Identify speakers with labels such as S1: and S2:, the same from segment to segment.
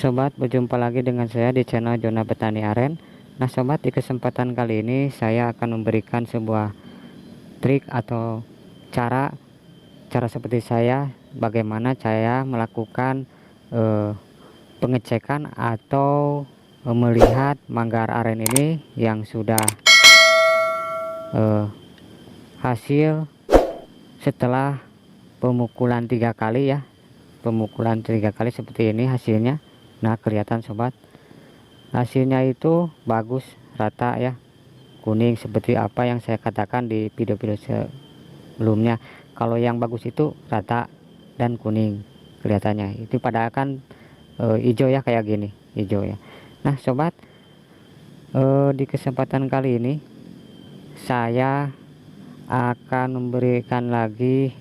S1: sobat, berjumpa lagi dengan saya di channel Zona Petani Aren. Nah sobat, di kesempatan kali ini saya akan memberikan sebuah trik atau cara seperti saya, bagaimana saya melakukan pengecekan atau melihat manggar aren ini yang sudah hasil setelah pemukulan 3 kali ya, pemukulan 3 kali seperti ini hasilnya. Nah kelihatan sobat, hasilnya itu bagus, rata ya, kuning seperti apa yang saya katakan di video-video sebelumnya. Kalau yang bagus itu rata dan kuning kelihatannya, itu pada akan hijau ya, kayak gini hijau ya. Nah sobat, di kesempatan kali ini saya akan memberikan lagi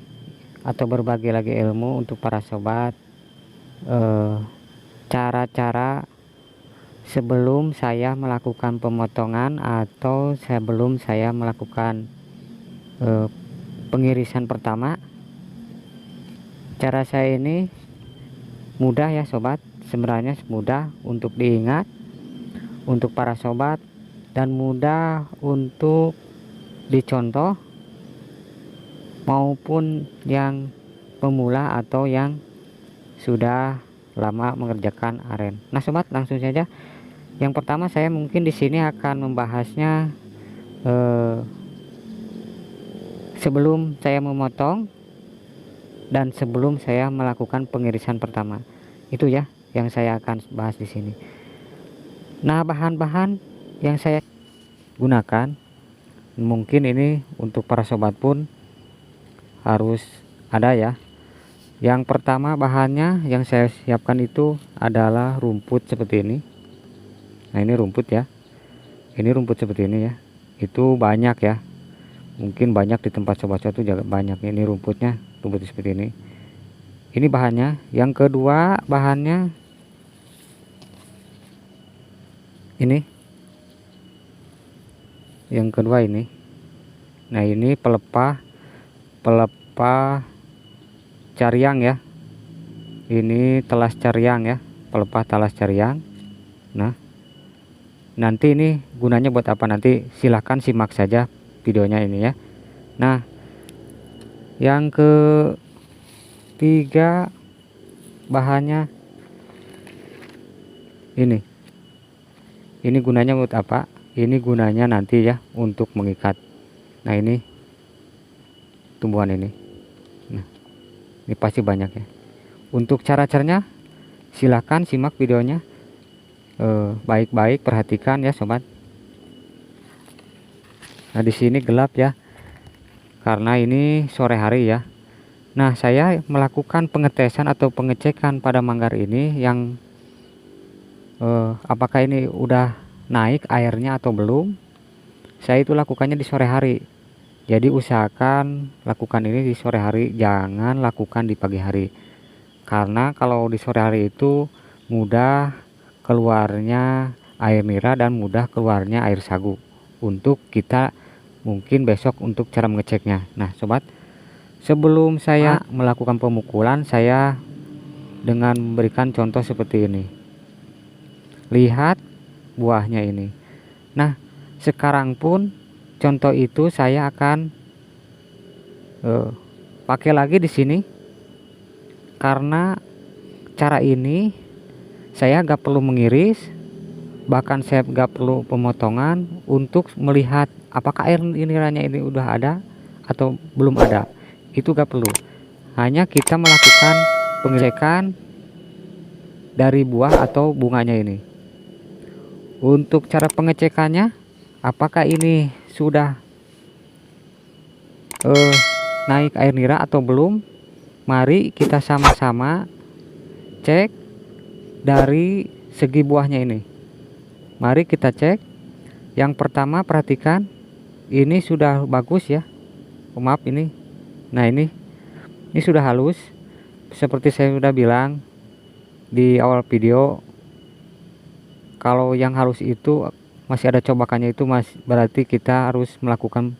S1: atau berbagi lagi ilmu untuk para sobat, cara-cara sebelum saya melakukan pemotongan atau sebelum saya melakukan pengirisan pertama. Cara saya ini mudah ya sobat, sebenarnya mudah untuk diingat untuk para sobat dan mudah untuk dicontoh maupun yang pemula atau yang sudah lama mengerjakan aren. Nah sobat, langsung saja. Yang pertama saya mungkin di sini akan membahasnya sebelum saya memotong dan sebelum saya melakukan pengirisan pertama. Itu ya yang saya akan bahas di sini. Nah, bahan-bahan yang saya gunakan mungkin ini untuk para sobat pun harus ada ya. Yang pertama bahannya yang saya siapkan itu adalah rumput seperti ini. Nah ini rumput ya, ini rumput seperti ini ya, itu banyak ya, mungkin banyak di tempat sobat-sobat itu juga banyak. Ini rumputnya, rumput seperti ini bahannya. Yang kedua bahannya ini, yang kedua ini. Nah ini pelepah cariang ya, ini telas cariang ya, pelepah talas cariang. Nah nanti ini gunanya buat apa, nanti silahkan simak saja videonya ini ya. Nah yang ketiga bahannya ini gunanya buat apa, ini gunanya nanti ya untuk mengikat. Nah ini tumbuhan ini. Nah ini pasti banyak ya. Untuk cara-caranya silahkan simak videonya baik-baik, perhatikan ya sobat. Nah di sini gelap ya karena ini sore hari ya. Nah saya melakukan pengetesan atau pengecekan pada manggar ini yang apakah ini udah naik airnya atau belum. Saya itu lakukannya di sore hari, jadi usahakan lakukan ini di sore hari, jangan lakukan di pagi hari, karena kalau di sore hari itu mudah keluarnya air nira dan mudah keluarnya air sagu untuk kita mungkin besok untuk cara mengeceknya. Nah sobat, sebelum saya melakukan pemukulan, saya dengan memberikan contoh seperti ini. Lihat buahnya ini. Nah sekarang pun contoh itu saya akan pakai lagi di sini, karena cara ini saya gak perlu mengiris, bahkan saya gak perlu pemotongan untuk melihat apakah air niranya ini udah ada atau belum ada. Itu gak perlu, hanya kita melakukan pengecekan dari buah atau bunganya ini. Untuk cara pengecekannya, apakah ini sudah naik air nira atau belum, mari kita sama-sama cek dari segi buahnya ini. Mari kita cek. Yang pertama perhatikan, ini sudah bagus ya. Maaf ini. Nah ini sudah halus. Seperti saya sudah bilang di awal video, kalau yang halus itu masih ada cobakannya, itu berarti kita harus melakukan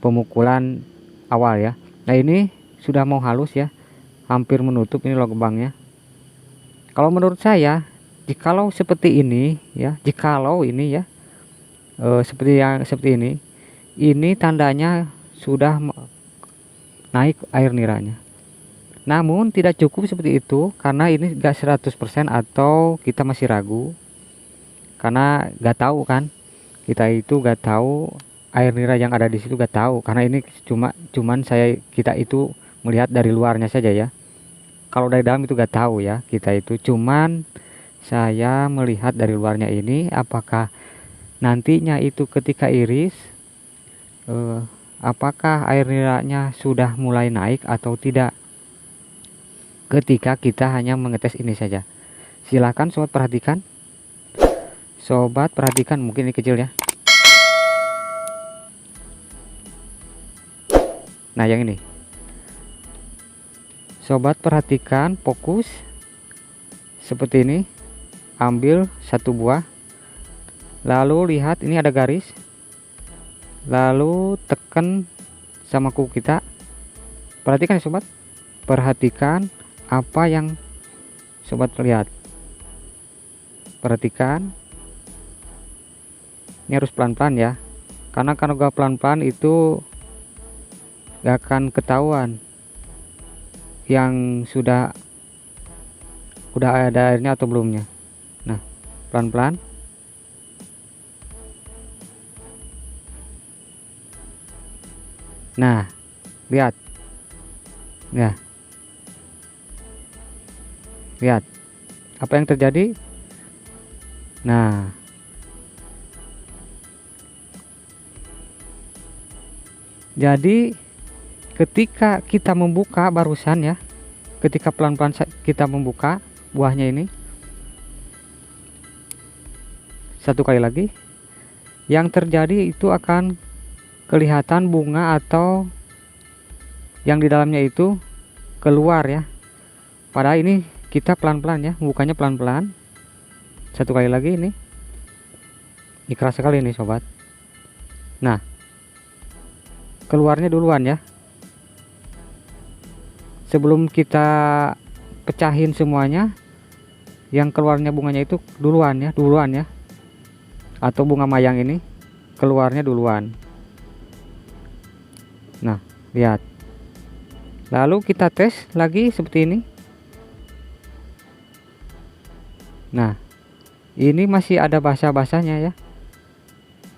S1: pemukulan awal ya. Nah ini sudah mau halus ya, hampir menutup ini lubangnya. Kalau menurut saya jikalau seperti ini ya, jikalau ini ya seperti ini tandanya sudah naik air niranya. Namun tidak cukup seperti itu, karena ini gak 100% atau kita masih ragu, karena gak tahu kan, kita itu gak tahu air nira yang ada di situ, gak tahu, karena ini cuman kita itu melihat dari luarnya saja ya. Kalau dari dalam itu gak tahu ya, kita itu cuman saya melihat dari luarnya ini, apakah nantinya itu ketika iris apakah air niranya sudah mulai naik atau tidak, ketika kita hanya mengetes ini saja. Silakan sobat perhatikan. Sobat perhatikan, mungkin ini kecil ya. Nah yang ini, sobat perhatikan, fokus seperti ini. Ambil satu buah, lalu lihat ini ada garis, lalu tekan sama kuku kita. Perhatikan ya sobat, perhatikan apa yang sobat lihat. Perhatikan, ini harus pelan-pelan ya, karena kalau gak pelan-pelan itu gak akan ketahuan yang sudah ada airnya atau belumnya. Nah pelan-pelan. Nah lihat ya, lihat apa yang terjadi. Nah jadi ketika kita membuka barusan ya, ketika pelan-pelan kita membuka buahnya ini, satu kali lagi, yang terjadi itu akan kelihatan bunga atau yang di dalamnya itu keluar ya. Padahal ini kita pelan-pelan ya, bukanya pelan-pelan. Satu kali lagi, ini keras sekali nih sobat. Nah keluarnya duluan ya, sebelum kita pecahin semuanya, yang keluarnya bunganya itu duluan ya, atau bunga mayang ini keluarnya duluan. Nah lihat, lalu kita tes lagi seperti ini. Nah ini masih ada basah-basahnya ya,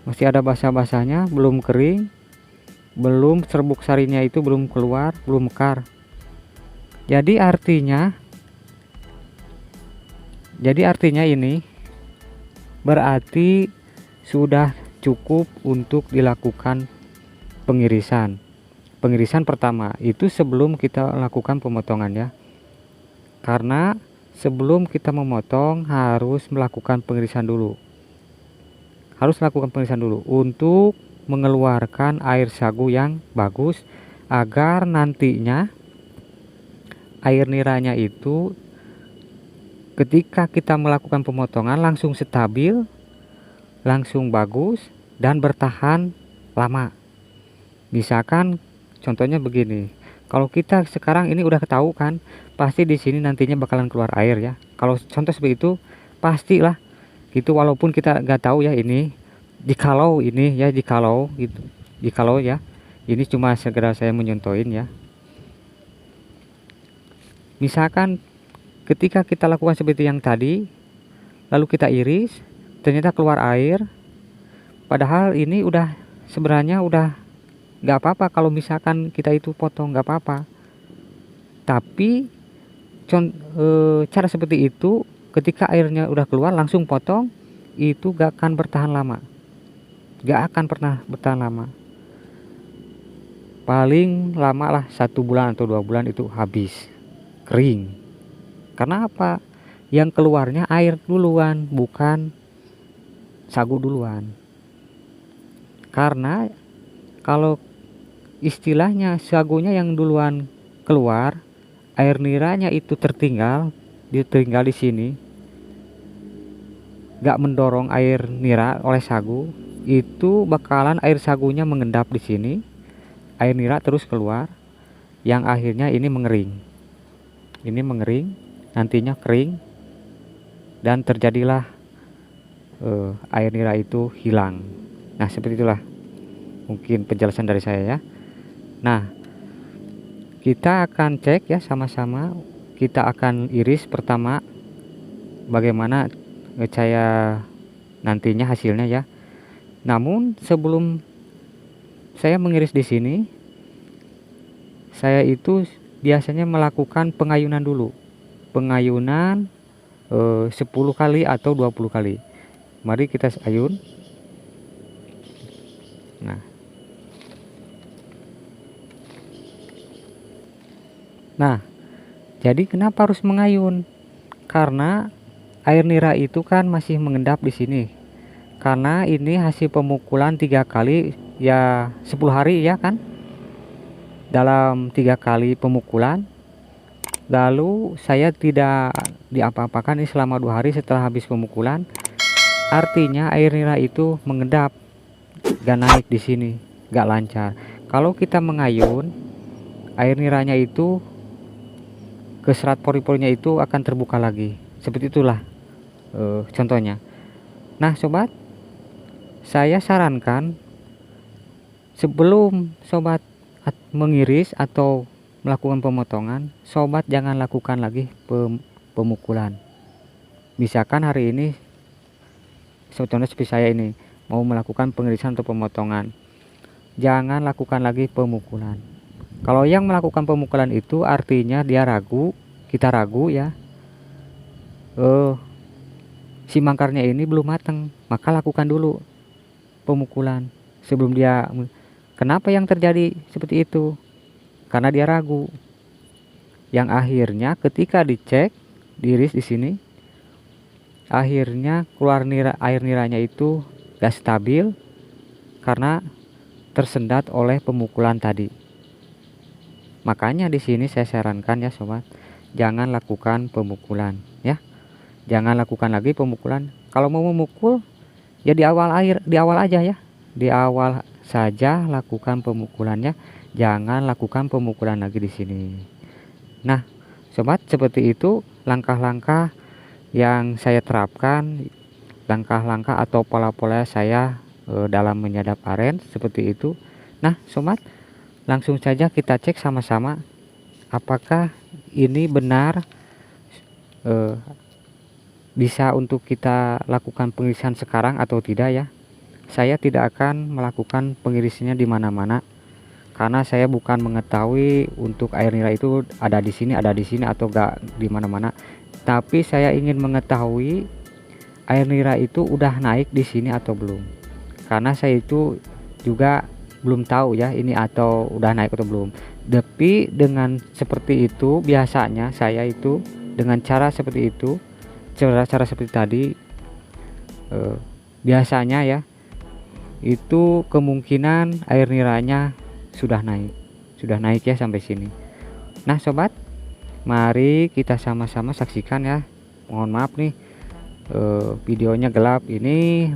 S1: masih ada basah-basahnya, belum kering, belum serbuk sarinya itu belum keluar, belum mekar. Jadi artinya ini berarti sudah cukup untuk dilakukan pengirisan. Pengirisan pertama itu sebelum kita lakukan pemotongan ya, karena sebelum kita memotong harus melakukan pengirisan dulu, untuk mengeluarkan air sagu yang bagus, agar nantinya air niranya itu ketika kita melakukan pemotongan langsung stabil, langsung bagus, dan bertahan lama. Misalkan contohnya begini, kalau kita sekarang ini udah ketahui kan, pasti di sini nantinya bakalan keluar air ya. Kalau contoh seperti itu pastilah gitu, walaupun kita nggak tahu ya ini, jikalau gitu, jikalau ya, ini cuma segera saya menyontohin ya. Misalkan ketika kita lakukan seperti yang tadi, lalu kita iris, ternyata keluar air, padahal ini udah sebenarnya udah nggak apa-apa kalau misalkan kita itu potong, nggak apa-apa. Tapi cara seperti itu, ketika airnya udah keluar langsung potong, itu gak akan bertahan lama, gak akan pernah bertahan lama. Paling lama lah 1 bulan atau 2 bulan itu habis kering. Karena apa? Yang keluarnya air duluan, bukan sagu duluan. Karena kalau istilahnya sagunya yang duluan keluar, air niranya itu tertinggal di sini, gak mendorong air nira oleh sagu, itu bakalan air sagunya mengendap di sini, air nira terus keluar, yang akhirnya ini mengering, nantinya kering. dan terjadilah air nira itu hilang. Nah, seperti itulah mungkin penjelasan dari saya ya. Nah, kita akan cek ya sama-sama. Kita akan iris pertama bagaimana saya nantinya hasilnya ya. Namun sebelum saya mengiris di sini, saya itu biasanya melakukan pengayunan dulu. Pengayunan 10 kali atau 20 kali. Mari kita ayun. Nah, jadi kenapa harus mengayun? Karena air nira itu kan masih mengendap di sini. Karena ini hasil pemukulan 3 kali ya 10 hari ya kan. Dalam 3 kali pemukulan, lalu saya tidak diapa-apakan ini selama 2 hari setelah habis pemukulan. Artinya air nira itu mengendap, gak naik di sini, gak lancar. Kalau kita mengayun, air niranya itu ke serat pori-porinya itu akan terbuka lagi. Seperti itulah contohnya. Nah sobat, saya sarankan sebelum sobat mengiris atau melakukan pemotongan, sobat jangan lakukan lagi pemukulan. Misalkan hari ini contohnya seperti saya ini mau melakukan pengirisan atau pemotongan, jangan lakukan lagi pemukulan. Kalau yang melakukan pemukulan itu artinya dia ragu, kita ragu ya, si mangkarnya ini belum matang, maka lakukan dulu pemukulan sebelum dia. Kenapa yang terjadi seperti itu? Karena dia ragu. Yang akhirnya ketika dicek, diiris di sini, akhirnya keluar air niranya itu gak stabil karena tersendat oleh pemukulan tadi. Makanya di sini saya sarankan ya sobat, jangan lakukan pemukulan ya. Jangan lakukan lagi pemukulan. Kalau mau memukul ya di awal aja ya. Di awal saja lakukan pemukulannya, jangan lakukan pemukulan lagi di sini. Nah, sobat, seperti itu langkah-langkah yang saya terapkan, langkah-langkah atau pola-pola saya dalam menyadap aren seperti itu. Nah, sobat, langsung saja kita cek sama-sama apakah ini benar bisa untuk kita lakukan pengirisan sekarang atau tidak ya. Saya tidak akan melakukan pengirisannya di mana-mana karena saya bukan mengetahui untuk air nira itu ada di sini atau enggak di mana-mana. Tapi saya ingin mengetahui air nira itu udah naik di sini atau belum. Karena saya itu juga belum tahu ya ini atau udah naik atau belum. Tapi dengan seperti itu biasanya saya itu dengan cara seperti itu, cara seperti tadi biasanya ya itu kemungkinan air niranya sudah naik ya sampai sini. Nah sobat, mari kita sama-sama saksikan ya. Mohon maaf nih videonya gelap ini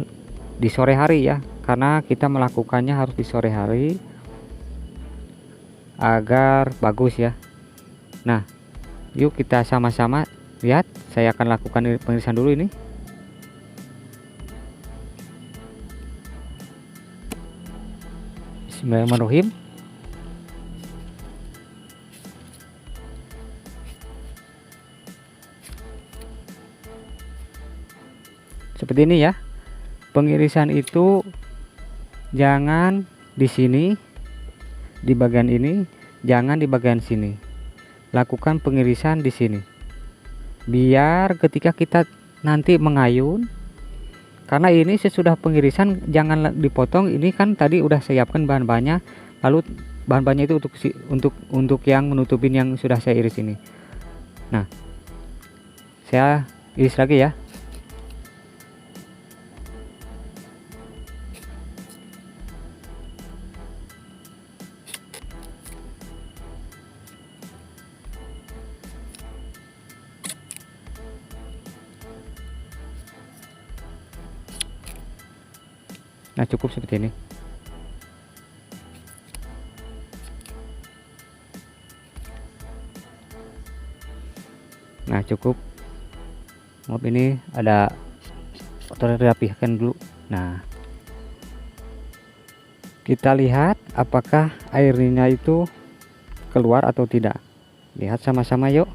S1: di sore hari ya, karena kita melakukannya harus di sore hari agar bagus ya. Nah yuk kita sama-sama lihat. Saya akan lakukan pengirisan dulu ini. Bismillahirrahmanirrahim. Seperti ini ya. Pengirisan itu jangan di sini, di bagian ini, jangan di bagian sini. Lakukan pengirisan di sini. Biar ketika kita nanti mengayun, karena ini sesudah pengirisan jangan dipotong. Ini kan tadi udah siapkan bahan-bahannya, lalu bahan-bahannya itu untuk yang menutupin yang sudah saya iris ini. Nah, saya iris lagi ya. Nah cukup seperti ini. Nah cukup. maaf ini ada kotoran, rapikan dulu. Nah, kita lihat apakah airnya itu keluar atau tidak. Lihat sama-sama yuk.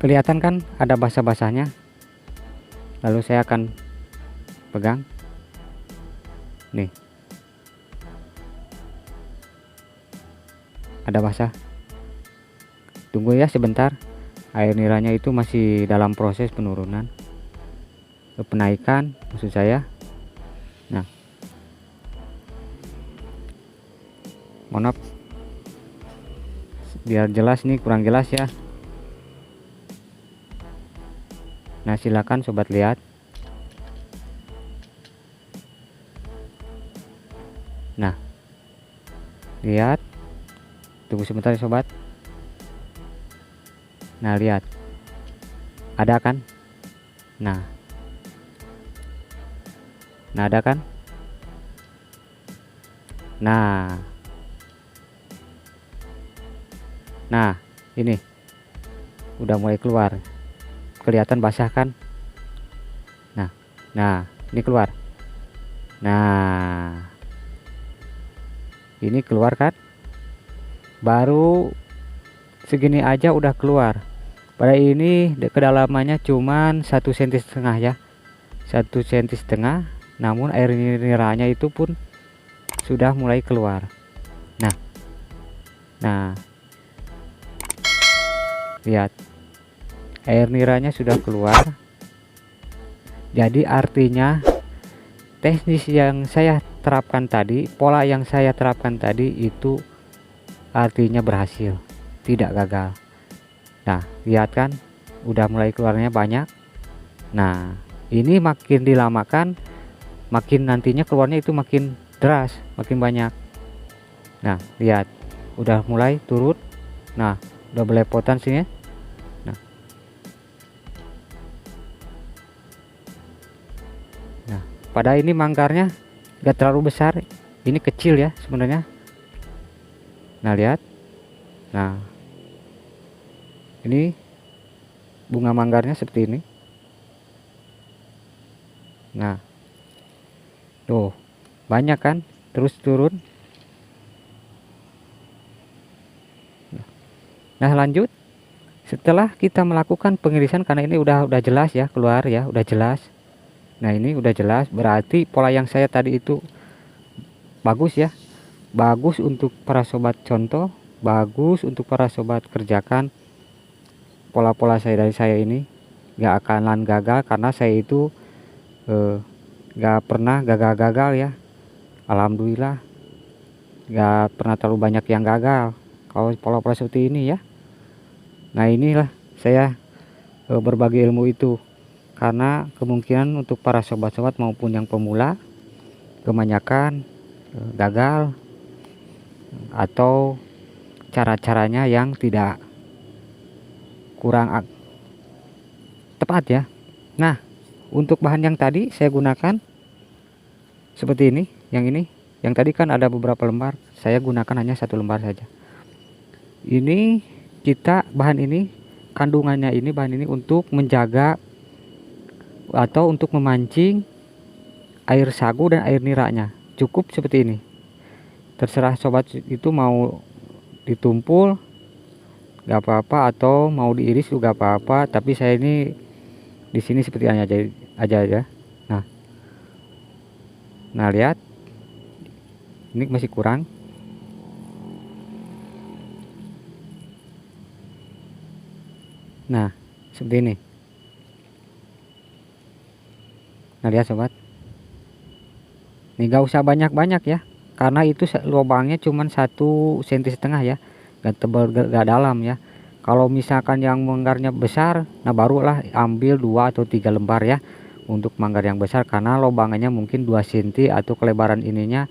S1: Kelihatan kan ada basah-basahnya. Lalu saya akan pegang nih, ada basah. Tunggu ya sebentar, air niranya itu masih dalam proses penurunan, penaikan maksud saya. Nah, mohon maaf biar jelas nih, kurang jelas ya. Nah, silakan sobat lihat. Nah, lihat, tunggu sebentar ya sobat. Nah, lihat, ada kan? Nah, ada kan? Nah, ini udah mulai keluar, kelihatan basah kan? Nah, ini keluar. Nah, ini keluar kan? Baru segini aja udah keluar. Pada ini kedalamannya cuman 1,5 cm ya, 1,5 cm. Namun air niranya itu pun sudah mulai keluar. Nah, lihat, air niranya sudah keluar. Jadi artinya teknis yang saya terapkan tadi, pola yang saya terapkan tadi itu artinya berhasil, tidak gagal. Nah, lihat kan, udah mulai keluarnya banyak. Nah, ini makin dilamakan, makin nantinya keluarnya itu makin deras, makin banyak. Nah, lihat, udah mulai turun. Nah, udah belepotan sini. Nah, pada ini manggarnya gak terlalu besar, ini kecil ya sebenarnya. Nah, lihat. Nah, ini bunga manggarnya seperti ini. Nah, tuh banyak kan, terus turun. Nah, lanjut setelah kita melakukan pengirisan, karena ini udah jelas ya keluar ya, udah jelas. Nah, ini udah jelas, berarti pola yang saya tadi itu bagus ya, bagus untuk para sobat contoh, bagus untuk para sobat kerjakan. Pola-pola saya dari saya ini gak akan gagal, karena saya itu gak pernah gagal-gagal ya, alhamdulillah gak pernah terlalu banyak yang gagal kalau pola-pola seperti ini ya. Nah, inilah saya berbagi ilmu itu, karena kemungkinan untuk para sobat-sobat maupun yang pemula kebanyakan gagal atau cara-caranya yang tidak kurang tepat ya. Nah, untuk bahan yang tadi saya gunakan seperti ini. Yang tadi kan ada beberapa lembar, saya gunakan hanya 1 lembar saja. Ini bahan ini kandungannya, ini bahan ini untuk menjaga atau untuk memancing air sagu dan air niranya. Cukup seperti ini. Terserah sobat itu mau ditumpul gak apa-apa, atau mau diiris juga apa-apa, tapi saya ini di sini seperti ini aja ya. Nah, lihat, ini masih kurang. Nah, seperti ini. Nah, lihat sobat, ini gak usah banyak-banyak ya, karena itu lubangnya cuman 1,5 cm ya, gak tebal gak dalam ya. Kalau misalkan yang manggarnya besar, nah barulah ambil 2 atau 3 lembar ya untuk manggar yang besar, karena lubangnya mungkin 2 cm atau kelebaran ininya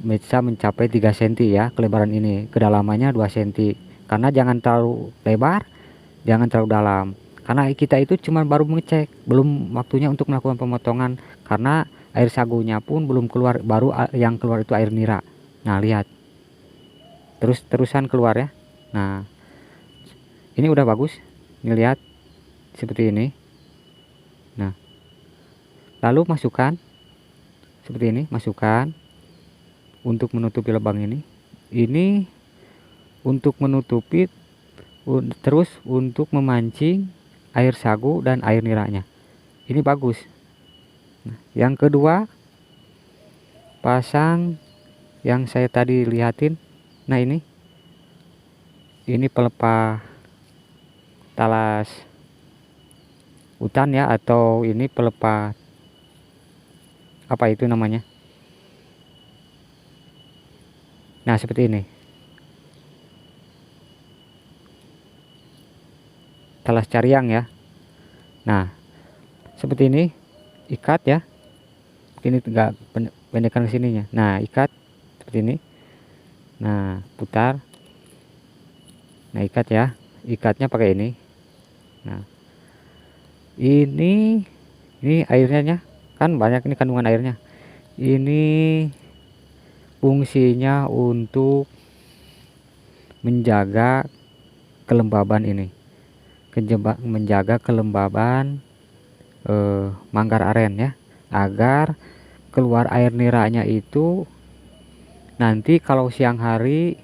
S1: bisa mencapai 3 cm ya kelebaran ini, kedalamannya 2 cm. Karena jangan terlalu lebar, jangan terlalu dalam, karena kita itu cuma baru mengecek, belum waktunya untuk melakukan pemotongan, karena air sagunya pun belum keluar, baru yang keluar itu air nira. Nah, lihat, terusan keluar ya. Nah, ini udah bagus, ini lihat seperti ini. Nah, lalu masukkan seperti ini, masukkan untuk menutupi lubang ini untuk menutupi, terus untuk memancing air sagu dan air niranya. Ini bagus. Nah, yang kedua, pasang yang saya tadi lihatin. Nah, ini pelepah talas hutan ya, atau ini pelepah apa itu namanya. Nah, seperti ini, talas cariang ya. Nah, seperti ini, ikat ya. Ini enggak pendekan ke sininya. Nah, ikat seperti ini. Nah, putar. Nah, ikat ya. Ikatnya pakai ini. Nah, ini airnya kan banyak, ini kandungan airnya. Ini fungsinya untuk menjaga kelembaban ini, menjaga kelembaban manggar aren ya, agar keluar air niranya itu nanti kalau siang hari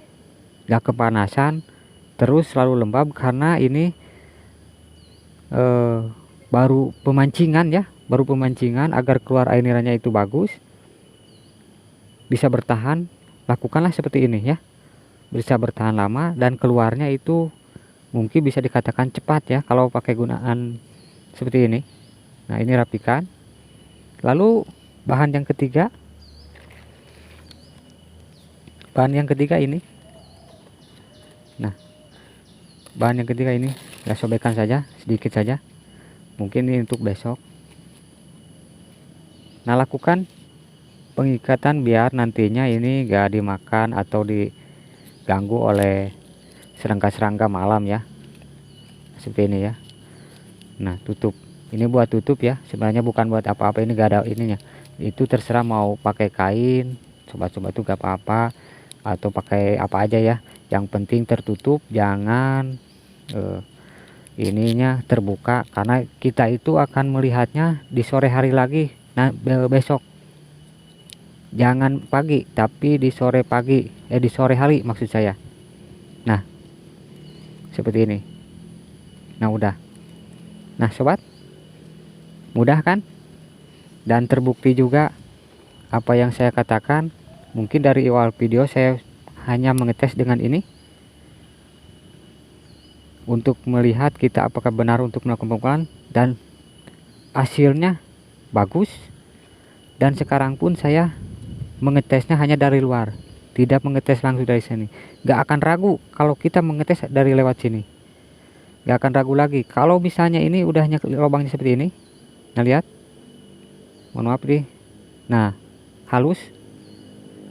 S1: gak kepanasan, terus selalu lembab, karena ini baru pemancingan ya, agar keluar air niranya itu bagus, bisa bertahan. Lakukanlah seperti ini ya, bisa bertahan lama dan keluarnya itu mungkin bisa dikatakan cepat ya kalau pakai gunaan seperti ini. Nah, ini rapikan. Lalu bahan yang ketiga ini. Nah, bahan yang ketiga ini ya, sobekkan saja sedikit saja, mungkin ini untuk besok. Nah, lakukan pengikatan biar nantinya ini gak dimakan atau diganggu oleh serangga-serangga malam ya, seperti ini ya. Nah, tutup, ini buat tutup ya, sebenarnya bukan buat apa-apa, ini gak ada ininya. Itu terserah mau pakai kain, sobat-sobat tuh gak apa-apa, atau pakai apa aja ya, yang penting tertutup, jangan ininya terbuka, karena kita itu akan melihatnya di sore hari lagi. Nah, besok, jangan pagi tapi di sore hari maksud saya. Nah, seperti ini. Nah, udah. Nah, sobat, mudah kan? Dan terbukti juga apa yang saya katakan. Mungkin dari awal video saya hanya mengetes dengan ini untuk melihat kita apakah benar untuk melakukan pemukulan, dan hasilnya bagus. Dan sekarang pun saya mengetesnya hanya dari luar, tidak mengetes langsung dari sini. Gak akan ragu kalau kita mengetes dari lewat sini, gak akan ragu lagi. Kalau misalnya ini udahnya lubangnya seperti ini, nah lihat, mohon maaf nih. Nah, halus,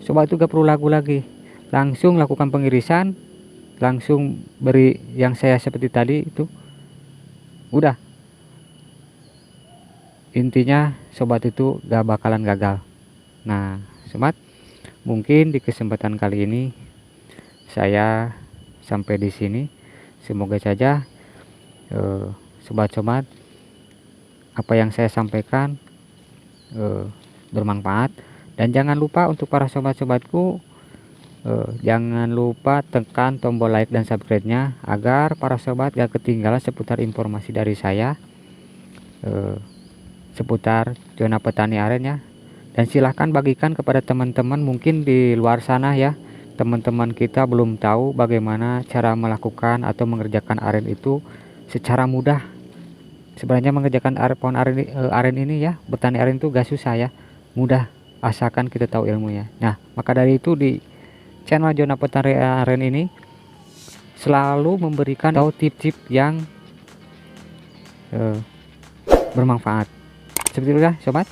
S1: sobat itu gak perlu ragu lagi, langsung lakukan pengirisan, langsung beri yang saya seperti tadi itu, udah. Intinya sobat itu gak bakalan gagal. Nah, sobat, mungkin di kesempatan kali ini saya sampai di sini. Semoga saja sobat-sobat, apa yang saya sampaikan bermanfaat. Dan jangan lupa untuk para sobat-sobatku, jangan lupa tekan tombol like dan subscribe nya, agar para sobat gak ketinggalan seputar informasi dari saya seputar zona petani aren ya. Dan silahkan bagikan kepada teman-teman mungkin di luar sana ya, teman-teman kita belum tahu bagaimana cara melakukan atau mengerjakan aren itu secara mudah. Sebenarnya mengerjakan pohon aren ini ya, bertani aren itu gak susah ya, mudah, asalkan kita tahu ilmunya. Nah, maka dari itu di channel Zona Petani Aren ini selalu memberikan tip-tip yang bermanfaat. Seperti itu ya sobat,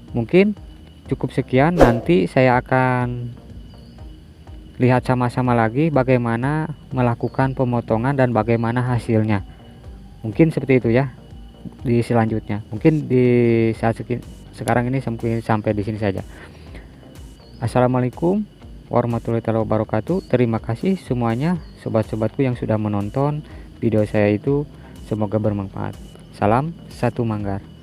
S1: mungkin cukup sekian. Nanti saya akan lihat sama-sama lagi bagaimana melakukan pemotongan dan bagaimana hasilnya. Mungkin seperti itu ya di selanjutnya. Mungkin di saat sekarang ini sampai di sini saja. Assalamualaikum warahmatullahi wabarakatuh. Terima kasih semuanya sobat-sobatku yang sudah menonton video saya itu, semoga bermanfaat. Salam satu Manggar.